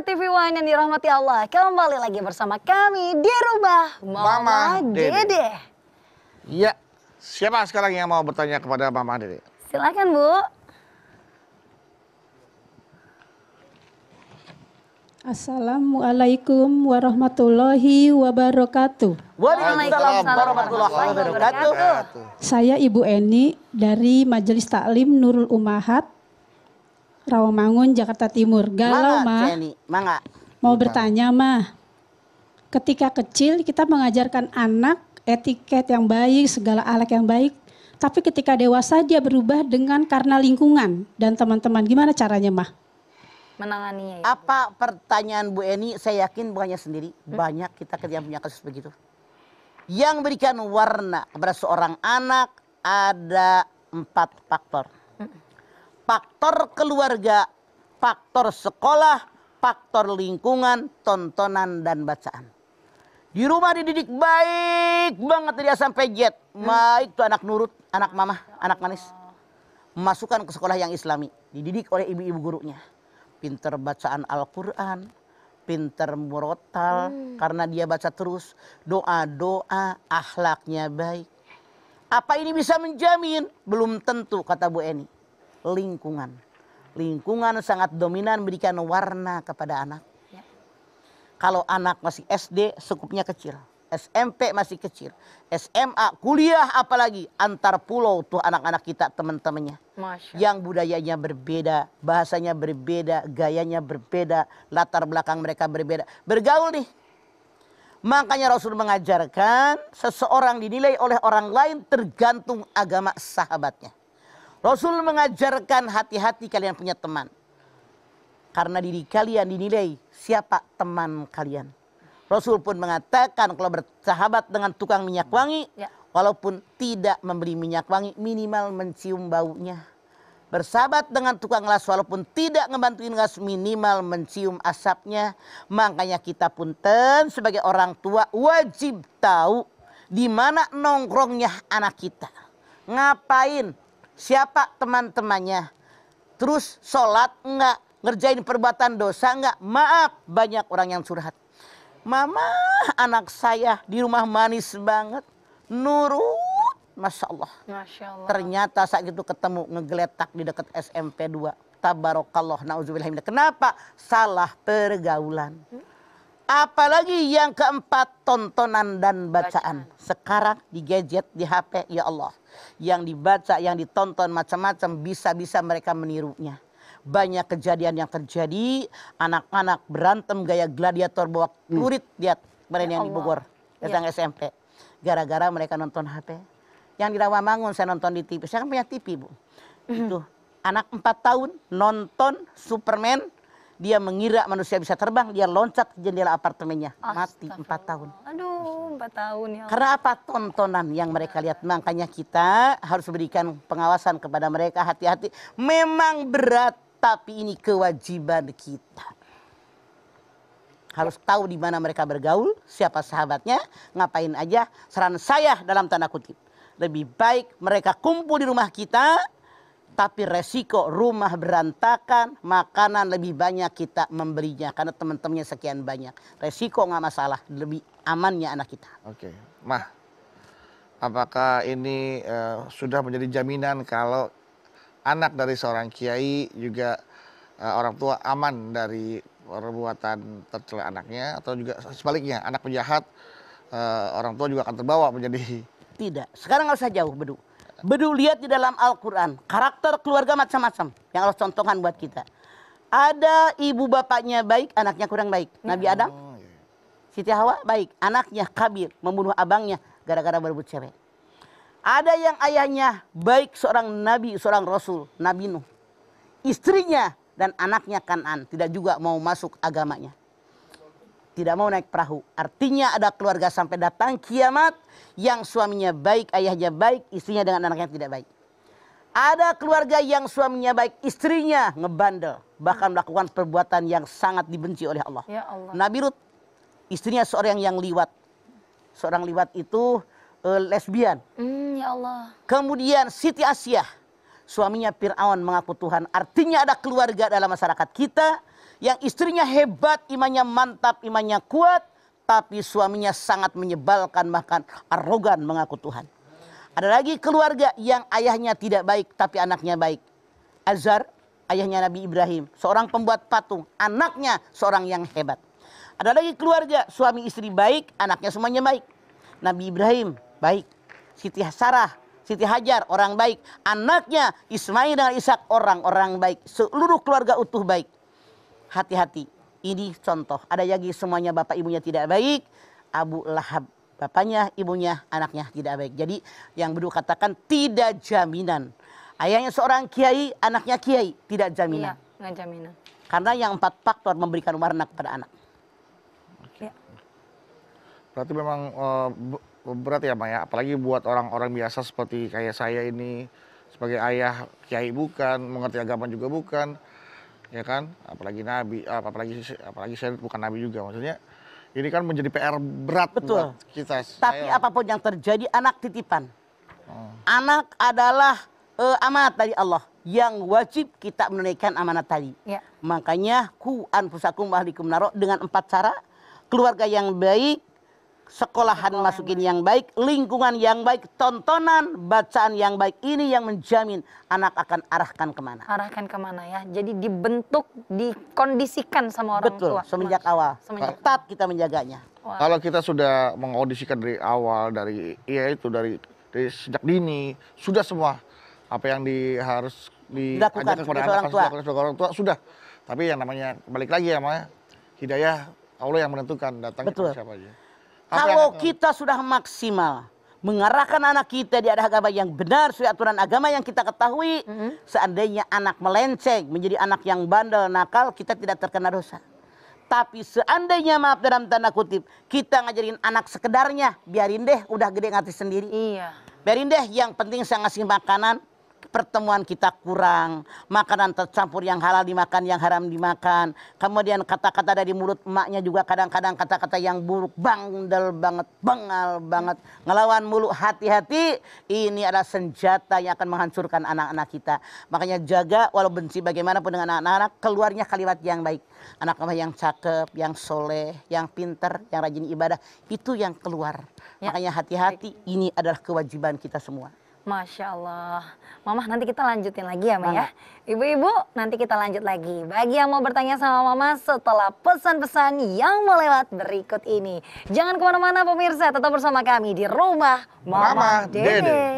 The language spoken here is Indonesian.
Pemirsa TV One yang dirahmati Allah, kembali lagi bersama kami di Rumah Mama Dede. Iya, siapa sekarang yang mau bertanya kepada Mama Dede? Silakan Bu. Assalamualaikum warahmatullahi wabarakatuh. Waalaikumsalam warahmatullahi wabarakatuh. Saya Ibu Eni dari Majelis Taklim Nurul Ummahat, Rawamangun, Jakarta Timur. Galau, Mah. Mau bertanya, Mah. Ketika kecil kita mengajarkan anak etiket yang baik, segala akhlak yang baik. Tapi ketika dewasa dia berubah karena lingkungan dan teman-teman. Gimana caranya, Mah? Menanganinya. Apa pertanyaan Bu Eni? Saya yakin bukannya sendiri. Banyak kita yang punya kasus begitu. Yang berikan warna kepada seorang anak ada 4 faktor. Faktor keluarga, faktor sekolah, faktor lingkungan, tontonan dan bacaan. Di rumah dididik baik banget dari A sampai Z. Baik tuh anak nurut, anak mama, anak manis. Masukkan ke sekolah yang islami. Dididik oleh ibu-ibu gurunya. Pinter bacaan Al-Quran, pinter murotal karena dia baca terus. Doa-doa, akhlaknya baik. Apa ini bisa menjamin? Belum tentu, kata Bu Eni. Lingkungan. Lingkungan sangat dominan berikan warna kepada anak. Ya. Kalau anak masih SD, sekupnya kecil. SMP masih kecil. SMA, kuliah apalagi. Antar pulau tuh anak-anak kita teman-temannya. Yang budayanya berbeda, bahasanya berbeda, gayanya berbeda, latar belakang mereka berbeda. Bergaul nih. Makanya Rasul mengajarkan seseorang dinilai oleh orang lain tergantung agama sahabatnya. Rasul mengajarkan hati-hati kalian punya teman. Karena diri kalian dinilai siapa teman kalian. Rasul pun mengatakan kalau bersahabat dengan tukang minyak wangi, walaupun tidak membeli minyak wangi, minimal mencium baunya. Bersahabat dengan tukang las, walaupun tidak ngebantuin gas, minimal mencium asapnya. Makanya kita punten sebagai orang tua wajib tahu di mana nongkrongnya anak kita. Ngapain, siapa teman-temannya. Terus sholat enggak, ngerjain perbuatan dosa enggak. Maaf, banyak orang yang curhat. Mama, anak saya di rumah manis banget, nurut, Masya Allah. Masya Allah. Ternyata saat itu ketemu ngegeletak di dekat SMP 2. Tabarakallah, na'udzubillah. Kenapa? Salah pergaulan. Apalagi yang keempat, tontonan dan bacaan. Sekarang di gadget, di HP, ya Allah. Yang dibaca, yang ditonton macam-macam, bisa-bisa mereka menirunya. Banyak kejadian yang terjadi, anak-anak berantem gaya gladiator bawa lurit, lihat kemarin yang di Bogor, datang SMP. Gara-gara mereka nonton HP. Yang di Rawamangun saya nonton di TV, saya kan punya TV Bu. Itu anak 4 tahun nonton Superman, dia mengira manusia bisa terbang, dia loncat ke jendela apartemennya, mati 4 tahun. Aduh, 4 tahun ya. Karena apa? Tontonan yang mereka lihat. Makanya kita harus berikan pengawasan kepada mereka, hati-hati. Memang berat, tapi ini kewajiban kita. Harus tahu di mana mereka bergaul, siapa sahabatnya, ngapain aja. Saran saya dalam tanda kutip, lebih baik mereka kumpul di rumah kita, tapi resiko rumah berantakan, makanan lebih banyak kita memberinya karena teman-temannya sekian banyak. Resiko nggak masalah, lebih amannya anak kita. Oke, Mah, apakah ini sudah menjadi jaminan kalau anak dari seorang kiai juga orang tua aman dari perbuatan tercela anaknya, atau juga sebaliknya anak penjahat orang tua juga akan terbawa menjadi? Tidak, sekarang nggak usah jauh Bedu. Bedu lihat di dalam Al-Quran, karakter keluarga macam-macam yang harus contohkan buat kita. Ada ibu bapaknya baik, anaknya kurang baik. Nabi Adam, Siti Hawa baik, anaknya Kabil membunuh abangnya gara-gara berebut cewek. Ada yang ayahnya baik, seorang nabi, seorang rasul, Nabi Nuh. Istrinya dan anaknya Kan'an tidak juga mau masuk agamanya. Tidak mau naik perahu. Artinya ada keluarga sampai datang kiamat yang suaminya baik, ayahnya baik, istrinya dengan anaknya tidak baik. Ada keluarga yang suaminya baik, istrinya ngebandel, bahkan melakukan perbuatan yang sangat dibenci oleh Allah. Ya Allah. Nabi Lut, istrinya seorang yang liwat. Seorang liwat itu lesbian. Ya Allah. Kemudian Siti Asyah, suaminya Fir'aun mengaku Tuhan. Artinya ada keluarga dalam masyarakat kita yang istrinya hebat, imannya mantap, imannya kuat, tapi suaminya sangat menyebalkan, bahkan arogan mengaku Tuhan. Ada lagi keluarga yang ayahnya tidak baik, tapi anaknya baik. Azar, ayahnya Nabi Ibrahim, seorang pembuat patung, anaknya seorang yang hebat. Ada lagi keluarga, suami istri baik, anaknya semuanya baik. Nabi Ibrahim baik, Siti Sarah, Siti Hajar orang baik, anaknya Ismail dan Ishak orang-orang baik, seluruh keluarga utuh baik. Hati-hati, ini contoh. Ada lagi semuanya bapak ibunya tidak baik, Abu Lahab, bapaknya, ibunya, anaknya tidak baik. Jadi yang Bedu katakan tidak jaminan. Ayahnya seorang kiai, anaknya kiai, tidak jaminan. Iya, nggak jaminan. Karena yang 4 faktor memberikan warna kepada anak. Ya. Berarti memang berat ya, Maya. Apalagi buat orang-orang biasa seperti kayak saya ini, sebagai ayah kiai bukan, mengerti agama juga bukan, ya kan? Apalagi nabi, apalagi saya bukan nabi juga. Maksudnya ini kan menjadi PR berat Betul. buat kita. Tapi apapun yang terjadi, anak titipan. Anak adalah amanat dari Allah yang wajib kita menunaikan amanat tadi. Ya. Makanya ku anfusakum wa ahlikum naro dengan 4 cara: keluarga yang baik, sekolahan masukin yang baik, lingkungan yang baik, tontonan, bacaan yang baik. Ini yang menjamin anak akan arahkan kemana. Arahkan kemana ya? Jadi dibentuk, dikondisikan sama orang Betul, tua. semenjak awal. Semenjak Ketat kita menjaganya. Wah. Kalau kita sudah mengaudisikan dari awal, dari sejak dini, sudah semua apa yang harus diajarkan kepada anak, orang tua sudah. Tapi yang namanya balik lagi ya, Maya, hidayah Allah yang menentukan datang kepada siapa aja. Kalau kita sudah maksimal mengarahkan anak kita di agama yang benar sesuai aturan agama yang kita ketahui, seandainya anak melenceng menjadi anak yang bandel, nakal, kita tidak terkena dosa. Tapi seandainya, maaf dalam tanda kutip, kita ngajarin anak sekedarnya, biarin deh, udah gede ngerti sendiri. Iya. Biarin deh, yang penting saya ngasih makanan, pertemuan kita kurang, makanan tercampur, yang halal dimakan, yang haram dimakan. Kemudian kata-kata dari mulut emaknya juga kadang-kadang kata-kata yang buruk, bandel banget, bengal banget, ngelawan mulu. Hati-hati, ini adalah senjata yang akan menghancurkan anak-anak kita. Makanya jaga, walau benci bagaimanapun dengan anak-anak, keluarnya kalimat yang baik. Anak yang cakep, yang soleh, yang pinter, yang rajin ibadah, itu yang keluar. Ya. Makanya hati-hati, ini adalah kewajiban kita semua. Masya Allah. Mama, nanti kita lanjutin lagi ya, Ma ya. Ibu-ibu, nanti kita lanjut lagi. Bagi yang mau bertanya sama Mama setelah pesan-pesan yang melewat berikut ini. Jangan kemana-mana pemirsa, tetap bersama kami di Rumah Mama Dede.